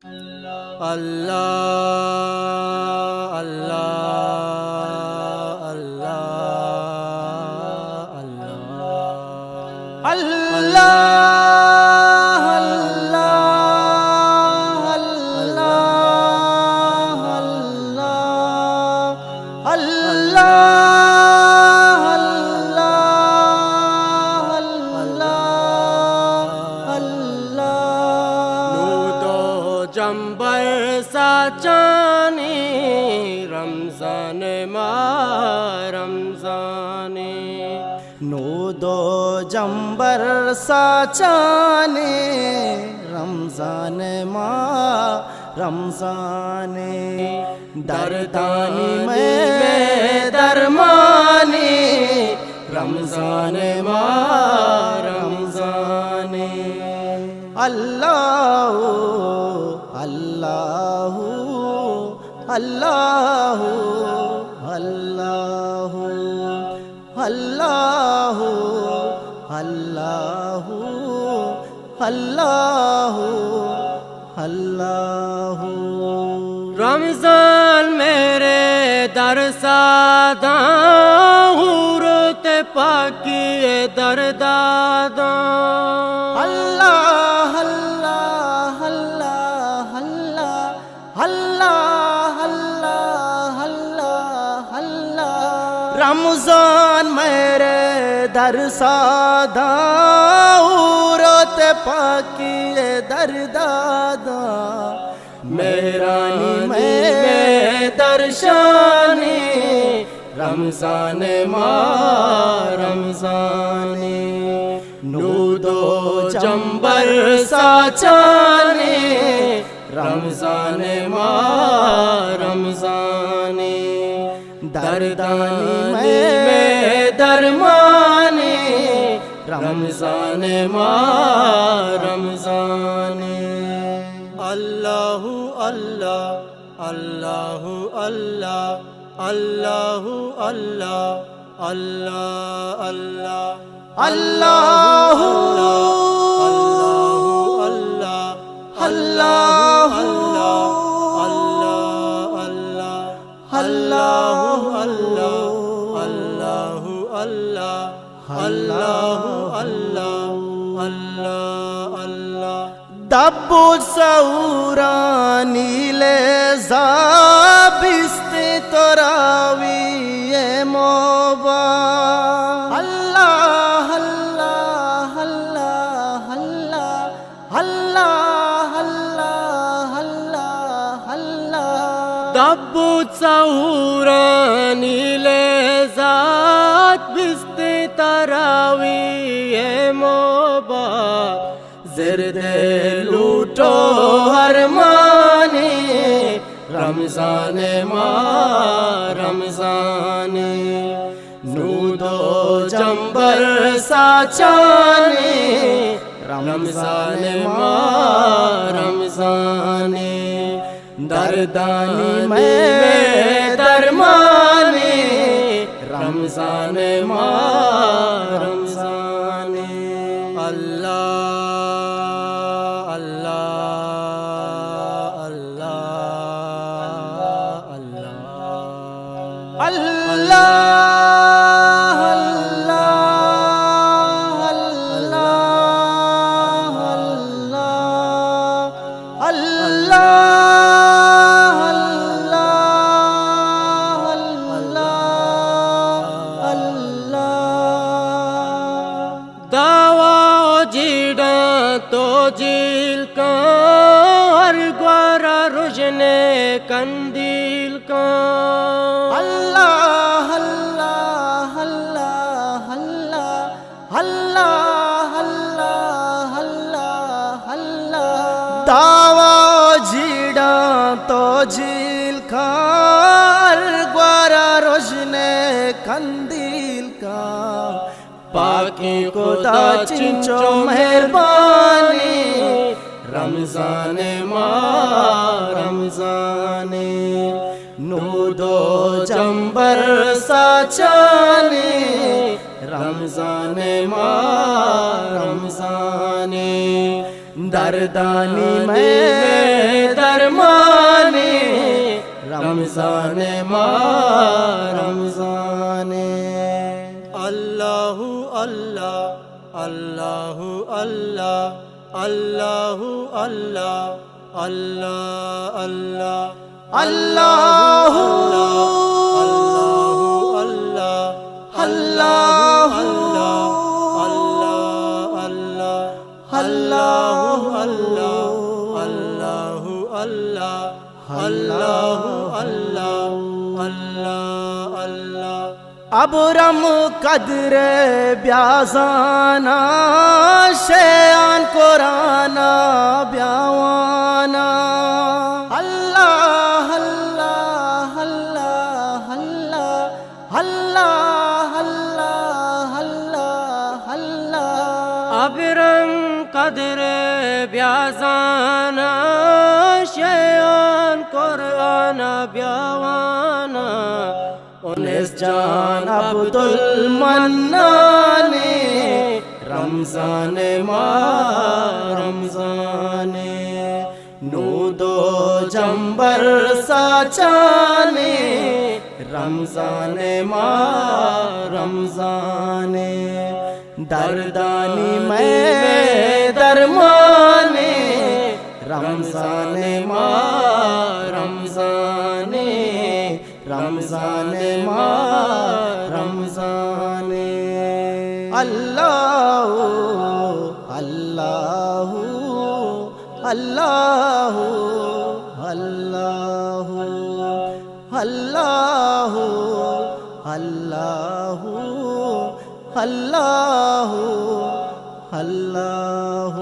अल्लाह अल्लाह अल्लाह अल्लाह अल्लाह अल्लाह अल्लाह जंबर सा चानी रमजान मा रमजाने नूदो जंबर सा चानी रमजान मा रमजाने दर्दानी में दरमानी रमजान मा रमजाने अल्लाह अल्लाह अल्लाह अल्लाह अल्लाह अल्लाह अल्लाह अल्लाह रमजान मेरे दरसादा हुरते पाकी दरदादा अल्लाह अल्लाह अल्लाह अल्लाह अल्लाह अल्लाह अल्लाह रमजान मेरे दरसादा औरत पाकी दरदादा मेरा में दर्शानी रमजान मा रमजाने नूदो जंबर सा चाने रमजान मा रमजाने दर्दानी में दरमाने रमजान मा रमजाने अल्लाह अल्लाह अल्लाह अल्लाह अल्लाह अल्लाह अल्लाह अल्लाह अल्लाह अल्लाह अल्लाह अल्लाह अल्लाह अल्लाह अल्लाह अल्लाह अल्लाह अल्लाह दब्बु सौरानी ले जाबिस्ते तोरावी मोबा अल्लाह अल्लाह अल्लाह अल्लाह अल्लाह अल्लाह अल्लाह दब्बु सौरानी ले जाबिस्ते तोरावी मोबा ज़िरदे लूटो हर माने रमजान मा रमजाने नूदो जंबर सा चाने रमजान मा रमजाने दर्दानी में दरमाने रमजान मा रमजाने अल्लाह अल्लाह अल्लाह अल्लाह अल्लाह अल्लाह अल्लाह दावा जीड़ा तो जिल का हर ग्वारा रुजने कंदील का अल्लाह अल्लाह अल्लाह अल्लाह अल्लाह अल्लाह अल्लाह दावा जीड़ा तो झील खार ग्वारा रोशने कंदील का पाकी को दा चिंचो मेहरबानी रमजान मा रमजाने नूदो जंबर सा चाने रमजान मा रमजाने दर्दानी में रमजान माह रमजान अल्लाहु अल्लाह अल्लाहु अल्लाह अल्लाहु अल्लाह अल्लाह अल्लाह अल्लाहु अल्लाहु अल्लाह अल्लाह अल्लाह अल्लाह अल्लाह अल्लाह अल्लाह अल्लाह अल्लाह अल्लाह अबरम कदर ब्याजाना शेयान कुराना ब्यावाना अल्लाह अल्लाह अल्लाह अल्लाह अल्लाह अल्लाह अल्लाह अबरम कदर ब्याजाना शेयान कुराना ब्यावाना उन्नीस जान अब्दुल मन्नान रमजान माह रमजान नूदो जंबर साचाने रमजान माह रमजान दर्दानी में दरमाने रमजान माह रमजान रमजान माह रमजान अल्लाह अल्लाह अल्लाह अल्लाह अल्लाह अल्लाह अल्लाह अल्लाह